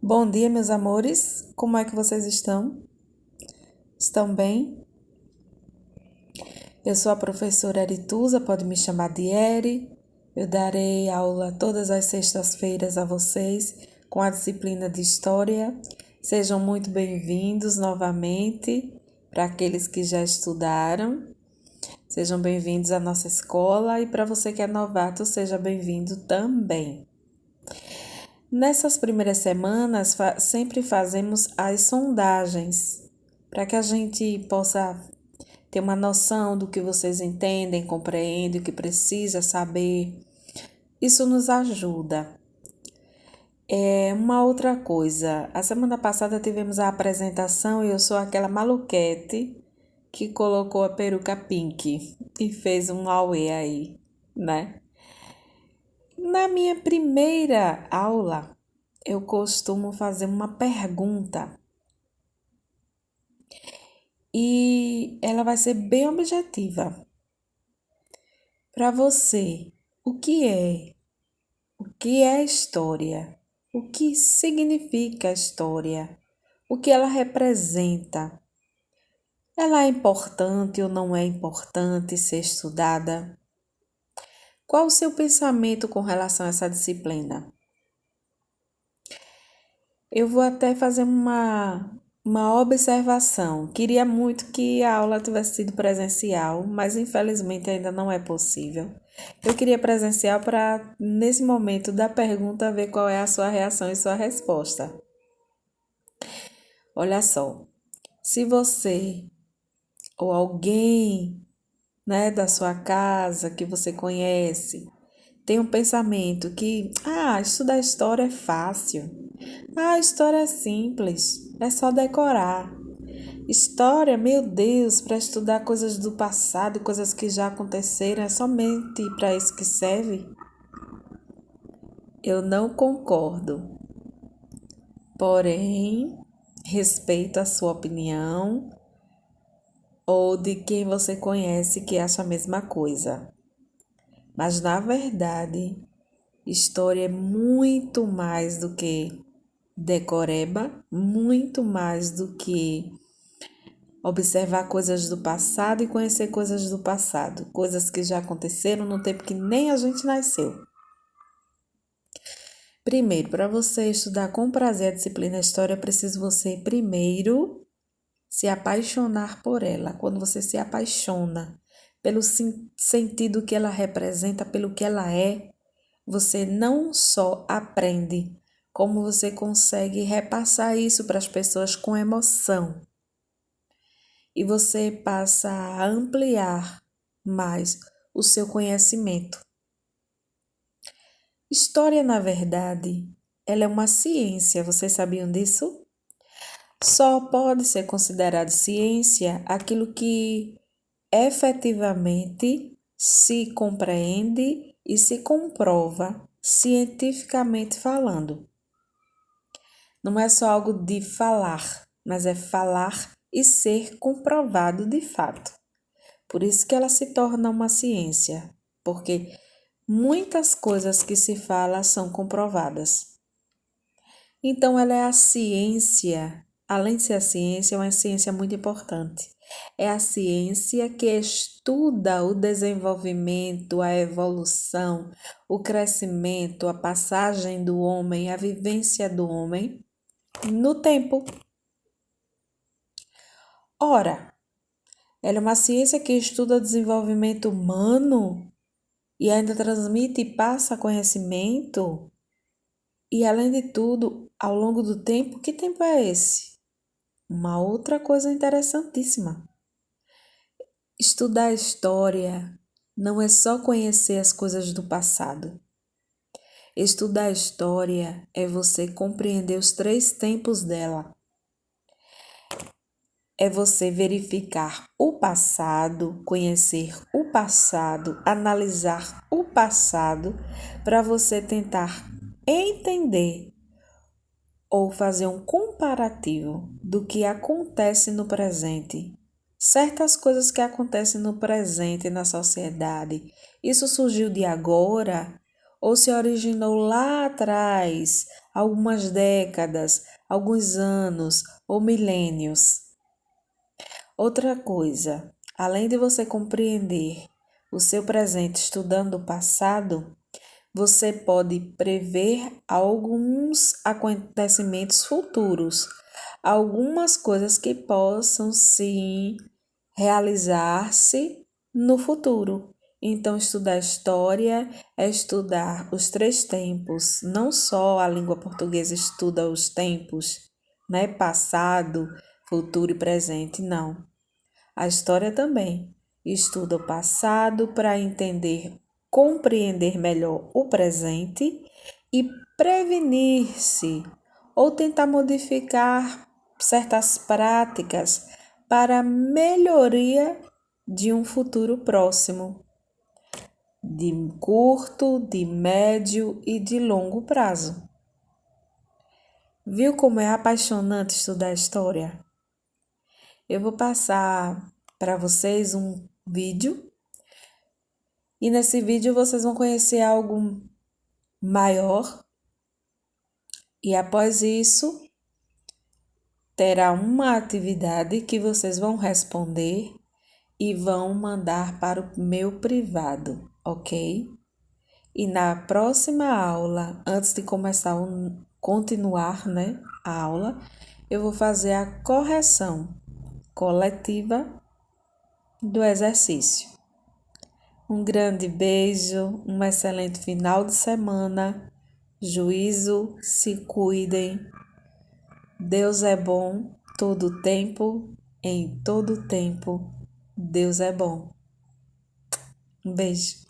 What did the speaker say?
Bom dia, meus amores. Como é que vocês estão? Estão bem? Eu sou a professora Erituza, pode me chamar de Eri. Eu darei aula todas as sextas-feiras a vocês com a disciplina de História. Sejam muito bem-vindos novamente para aqueles que já estudaram. Sejam bem-vindos à nossa escola e para você que é novato, seja bem-vindo também. Nessas primeiras semanas, sempre fazemos as sondagens para que a gente possa ter uma noção do que vocês entendem, compreendem, o que precisa saber. Isso nos ajuda. Uma outra coisa, a semana passada tivemos a apresentação e eu sou aquela maluquete que colocou a peruca pink e fez um auê aí, né? Na minha primeira aula, eu costumo fazer uma pergunta e ela vai ser bem objetiva. Para você, o que é? O que é história? O que significa história? O que ela representa? Ela é importante ou não é importante ser estudada? Qual o seu pensamento com relação a essa disciplina? Eu vou até fazer uma observação. Queria muito que a aula tivesse sido presencial, mas infelizmente ainda não é possível. Eu queria presencial para, nesse momento da pergunta, ver qual é a sua reação e sua resposta. Olha só, se você ou alguém, né, da sua casa que você conhece, tem um pensamento que, estudar história é fácil. A história é simples, é só decorar. História, meu Deus, para estudar coisas do passado, coisas que já aconteceram, é somente para isso que serve? Eu não concordo. Porém, respeito a sua opinião ou de quem você conhece que acha a mesma coisa. Mas, na verdade, história é muito mais do que decoreba, muito mais do que observar coisas do passado e conhecer coisas do passado, coisas que já aconteceram no tempo que nem a gente nasceu. Primeiro, para você estudar com prazer a disciplina História, é preciso você primeiro se apaixonar por ela. Quando você se apaixona pelo sentido que ela representa, pelo que ela é, você não só aprende, como você consegue repassar isso para as pessoas com emoção. E você passa a ampliar mais o seu conhecimento. História, na verdade, ela é uma ciência, vocês sabiam disso? Só pode ser considerado ciência aquilo que efetivamente se compreende e se comprova cientificamente falando. Não é só algo de falar, mas é falar e ser comprovado de fato. Por isso que ela se torna uma ciência, porque muitas coisas que se fala são comprovadas. Então, ela é a ciência, além de ser a ciência, é uma ciência muito importante. É a ciência que estuda o desenvolvimento, a evolução, o crescimento, a passagem do homem, a vivência do homem no tempo. Ora, ela é uma ciência que estuda o desenvolvimento humano e ainda transmite e passa conhecimento. E além de tudo, ao longo do tempo, que tempo é esse? Uma outra coisa interessantíssima. Estudar a história não é só conhecer as coisas do passado. Estudar a história é você compreender os três tempos dela. É você verificar o passado, conhecer o passado, analisar o passado, para você tentar entender ou fazer um comparativo do que acontece no presente. Certas coisas que acontecem no presente na sociedade, isso surgiu de agora ou se originou lá atrás, algumas décadas, alguns anos ou milênios. Outra coisa, além de você compreender o seu presente estudando o passado, você pode prever alguns acontecimentos futuros, algumas coisas que possam sim realizar-se no futuro. Então, estudar história é estudar os três tempos, não só a língua portuguesa estuda os tempos, né? Passado, futuro e presente, não. A história também estuda o passado para entender, compreender melhor o presente e prevenir-se ou tentar modificar certas práticas para a melhoria de um futuro próximo, de curto, de médio e de longo prazo. Viu como é apaixonante estudar história? Eu vou passar para vocês um vídeo e nesse vídeo vocês vão conhecer algo maior e após isso terá uma atividade que vocês vão responder e vão mandar para o meu privado, ok? E na próxima aula, antes de continuar, né, a aula, eu vou fazer a correção coletiva do exercício. Um grande beijo, um excelente final de semana, juízo, se cuidem. Deus é bom todo tempo, em todo tempo, Deus é bom. Um beijo.